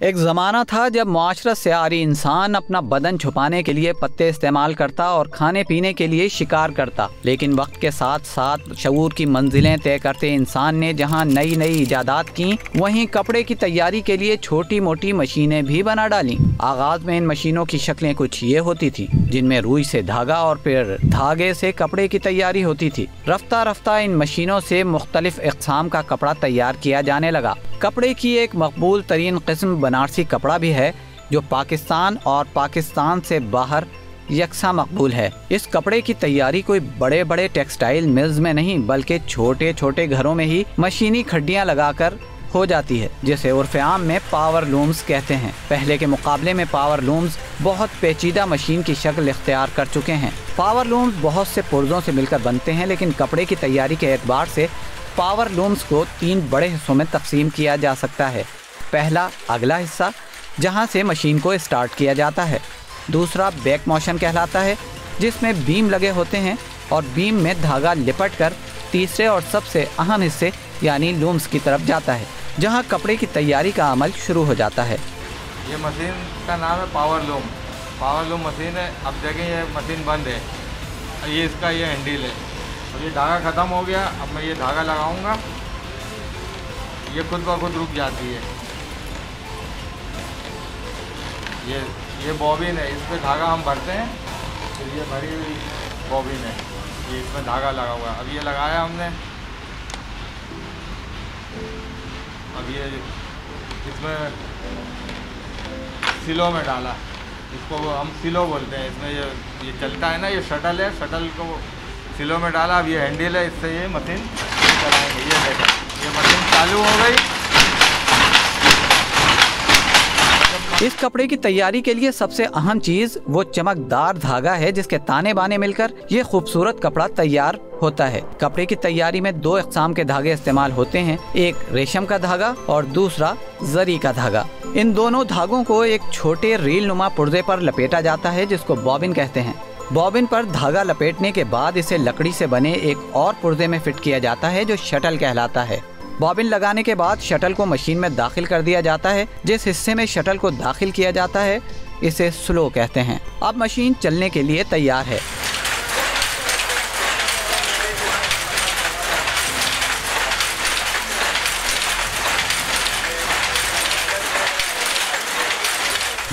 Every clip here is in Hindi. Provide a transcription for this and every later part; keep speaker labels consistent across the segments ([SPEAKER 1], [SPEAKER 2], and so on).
[SPEAKER 1] एक ज़माना था जब मुआशरत से आरी इंसान अपना बदन छुपाने के लिए पत्ते इस्तेमाल करता और खाने पीने के लिए शिकार करता। लेकिन वक्त के साथ साथ शऊर की मंजिलें तय करते इंसान ने जहां नई नई इजादात की, वहीं कपड़े की तैयारी के लिए छोटी मोटी मशीनें भी बना डाली। आगाज में इन मशीनों की शक्लें कुछ ये होती थी, जिनमें रुई से धागा और फिर धागे से कपड़े की तैयारी होती थी। रफ्ता रफ्ता इन मशीनों से मुख्तलिफ इक़साम का कपड़ा तैयार किया जाने लगा। कपड़े की एक मकबूल तरीन किस्म बनारसी कपड़ा भी है, जो पाकिस्तान और पाकिस्तान से बाहर यकसा मकबूल है। इस कपड़े की तैयारी कोई बड़े बड़े टेक्सटाइल मिल्स में नहीं, बल्कि छोटे छोटे घरों में ही मशीनी खड्डियां लगाकर हो जाती है, जिसे उर्फ़ आम में पावर लूम्स कहते हैं। पहले के मुकाबले में पावर लूम्स बहुत पेचीदा मशीन की शक्ल इख्तियार कर चुके हैं। पावर लूम्स बहुत से पुर्जों से मिलकर बनते हैं, लेकिन कपड़े की तैयारी के एतबार से पावर लूम्स को 3 बड़े हिस्सों में तकसीम किया जा सकता है। पहला अगला हिस्सा, जहां से मशीन को स्टार्ट किया जाता है। दूसरा बैक मोशन कहलाता है, जिसमें बीम लगे होते हैं और बीम में धागा लिपट कर तीसरे और सबसे अहम हिस्से यानी लूम्स की तरफ जाता है, जहां कपड़े की तैयारी का अमल शुरू हो जाता है।
[SPEAKER 2] ये मशीन का नाम है power loom. Power loom machine है। अब देखें ये मशीन बंद है, ये इसका ये हैंडल है और ये धागा ख़त्म हो गया। अब मैं ये धागा लगाऊंगा, ये खुद ब खुद रुक जाती है। ये बॉबिन है, इस पर धागा हम भरते हैं, फिर ये भरी हुई बॉबिन है, ये इसमें धागा लगा हुआ है। अब ये लगाया हमने, अब ये इसमें सिलो में डाला, इसको हम सिलो बोलते हैं। इसमें ये चलता है ना, ये शटल है, शटल को सिलो में डाला। अब ये हैंडल है, इससे ये मशीन चलाएंगे। ये देखो, ये मशीन चालू हो गई।
[SPEAKER 1] इस कपड़े की तैयारी के लिए सबसे अहम चीज वो चमकदार धागा है, जिसके ताने बाने मिलकर ये खूबसूरत कपड़ा तैयार होता है। कपड़े की तैयारी में 2 इक़साम के धागे इस्तेमाल होते हैं, एक रेशम का धागा और दूसरा जरी का धागा। इन दोनों धागों को एक छोटे रील नुमा पुर्जे पर लपेटा जाता है, जिसको बॉबिन कहते हैं। बॉबिन पर धागा लपेटने के बाद इसे लकड़ी से बने एक और पुर्जे में फिट किया जाता है, जो शटल कहलाता है। बॉबिन लगाने के बाद शटल को मशीन में दाखिल कर दिया जाता है। जिस हिस्से में शटल को दाखिल किया जाता है, इसे स्लो कहते हैं। अब मशीन चलने के लिए तैयार है।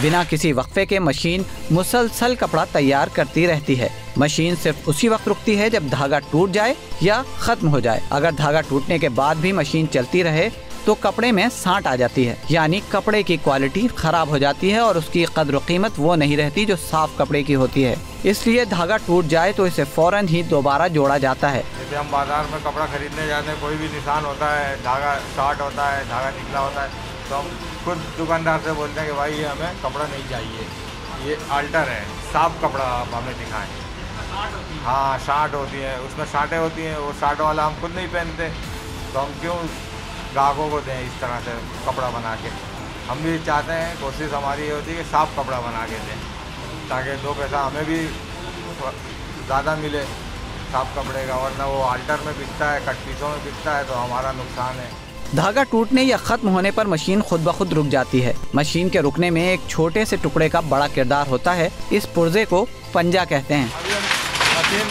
[SPEAKER 1] बिना किसी वक्फे के मशीन मुसलसल कपड़ा तैयार करती रहती है। मशीन सिर्फ उसी वक्त रुकती है जब धागा टूट जाए या खत्म हो जाए। अगर धागा टूटने के बाद भी मशीन चलती रहे तो कपड़े में सांट आ जाती है, यानी कपड़े की क्वालिटी खराब हो जाती है और उसकी कद्र कीमत वो नहीं रहती जो साफ कपड़े की होती है। इसलिए धागा टूट जाए तो इसे फौरन ही दोबारा जोड़ा जाता है।
[SPEAKER 2] जैसे हम बाजार में कपड़ा खरीदने जाते हैं, कोई भी निशान होता है, धागा शॉर्ट होता है, धागा निकला होता है, तो हम खुद दुकानदार से बोलते हैं कि भाई ये हमें कपड़ा नहीं चाहिए, ये अल्टर है, साफ कपड़ा आप हमें दिखाएं। हाँ, शार्ट होती है, उसमें शार्टें होती हैं, वो शार्ट वाला हम खुद नहीं पहनते, तो हम क्यों ग्राहकों को दें इस तरह से कपड़ा बना के। हम भी चाहते हैं, कोशिश हमारी ये होती है कि साफ़ कपड़ा बना के दें, ताकि 2 पैसा हमें भी ज़्यादा मिले साफ कपड़े का, वरना वो अल्टर में बिकता है, कट पीसों में बिकता है, तो हमारा नुकसान है।
[SPEAKER 1] धागा टूटने या खत्म होने पर मशीन खुद ब खुद रुक जाती है। मशीन के रुकने में एक छोटे से टुकड़े का बड़ा किरदार होता है। इस पुर्जे को पंजा कहते हैं।
[SPEAKER 2] मशीन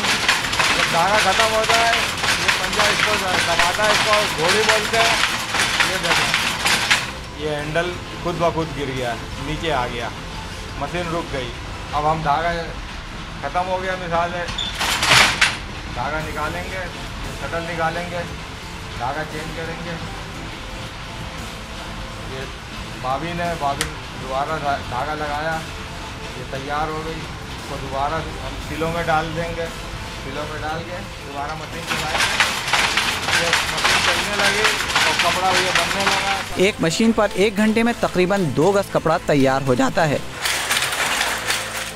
[SPEAKER 2] जब धागा खत्म हो जाए, ये पंजा इसको दबाता है, इसको घोड़ी बोलते हैं। ये देखो, ये हैंडल खुद ब खुद गिर गया, नीचे आ गया, मशीन रुक गई। अब हम धागा ख़त्म हो गया, मिसाल है, धागा निकालेंगे, शटल निकालेंगे, धागा चेंज करेंगे। ये बॉबिन है, बॉबिन दोबारा धागा लगाया, ये तैयार हो गई। इसको दोबारा हम सिलों में डाल देंगे, सिलों में डाल के दोबारा मशीन चलाएंगे। ये मशीन चलने लगी और कपड़ा ये बनने लगा।
[SPEAKER 1] एक मशीन पर 1 घंटे में तकरीबन 2 गज कपड़ा तैयार हो जाता है।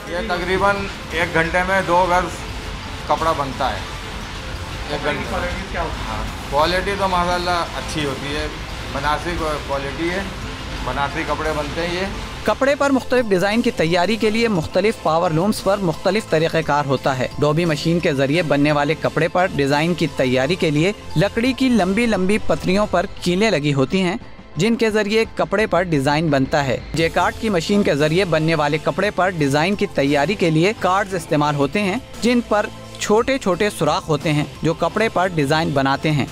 [SPEAKER 2] ये तकरीबन 1 घंटे में 2 गज कपड़ा बनता है। क्वालिटी तो माशाल्लाह अच्छी होती है, बनारसी क्वालिटी है, बनारसी कपड़े बनते हैं। ये
[SPEAKER 1] कपड़े पर मुख्तलिफ डिज़ाइन की तैयारी के लिए मुख्तलिफ पावर लूम्स पर मुख्तलिफ तरीक़ेकार होता है। डोबी मशीन के जरिए बनने वाले कपड़े पर डिज़ाइन की तैयारी के लिए लकड़ी की लंबी लंबी पतरियों पर कीलें लगी होती हैं, जिनके जरिए कपड़े पर डिजाइन बनता है। जेकार्ड की मशीन के जरिए बनने वाले कपड़े पर डिजाइन की तैयारी के लिए कार्ड्स इस्तेमाल होते हैं, जिन पर छोटे छोटे सुराख होते हैं जो कपड़े पर डिजाइन बनाते हैं।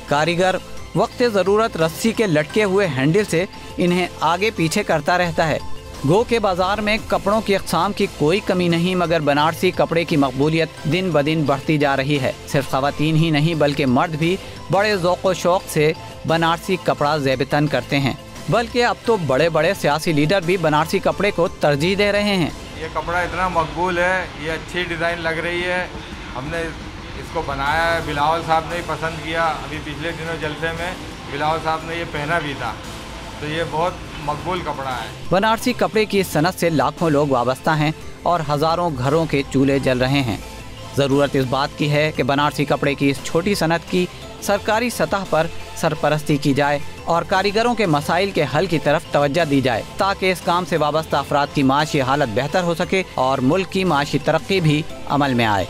[SPEAKER 1] कारीगर वक्त ज़रूरत रस्सी के लटके हुए हैंडल से इन्हें आगे पीछे करता रहता है। गो के बाजार में कपड़ों की अक़साम की कोई कमी नहीं, मगर बनारसी कपड़े की मकबूलियत दिन ब दिन बढ़ती जा रही है। सिर्फ ख़वातीन ही नहीं बल्कि मर्द भी बड़े ज़ौक़ व शौक़ से बनारसी कपड़ा ज़ेबतन करते हैं, बल्कि अब तो बड़े बड़े सियासी लीडर भी बनारसी कपड़े को तरजीह दे रहे हैं।
[SPEAKER 2] ये कपड़ा इतना मकबूल है, ये अच्छी डिज़ाइन लग रही है। हमने इसको बनाया है, बिलावल साहब ने ही पसंद किया। अभी पिछले दिनों जलसे में बिलावल साहब ने ये पहना भी था, तो ये बहुत मकबूल कपड़ा है।
[SPEAKER 1] बनारसी कपड़े की सनत से लाखों लोग वाबस्ता हैं और हज़ारों घरों के चूल्हे जल रहे हैं। ज़रूरत इस बात की है कि बनारसी कपड़े की इस छोटी सनत की सरकारी सतह पर सरपरस्ती की जाए और कारीगरों के मसाइल के हल की तरफ तवज्जो दी जाए, ताकि इस काम से वाबस्ता अफराद की माशी हालत बेहतर हो सके और मुल्क की माशी तरक्की भी अमल में आए।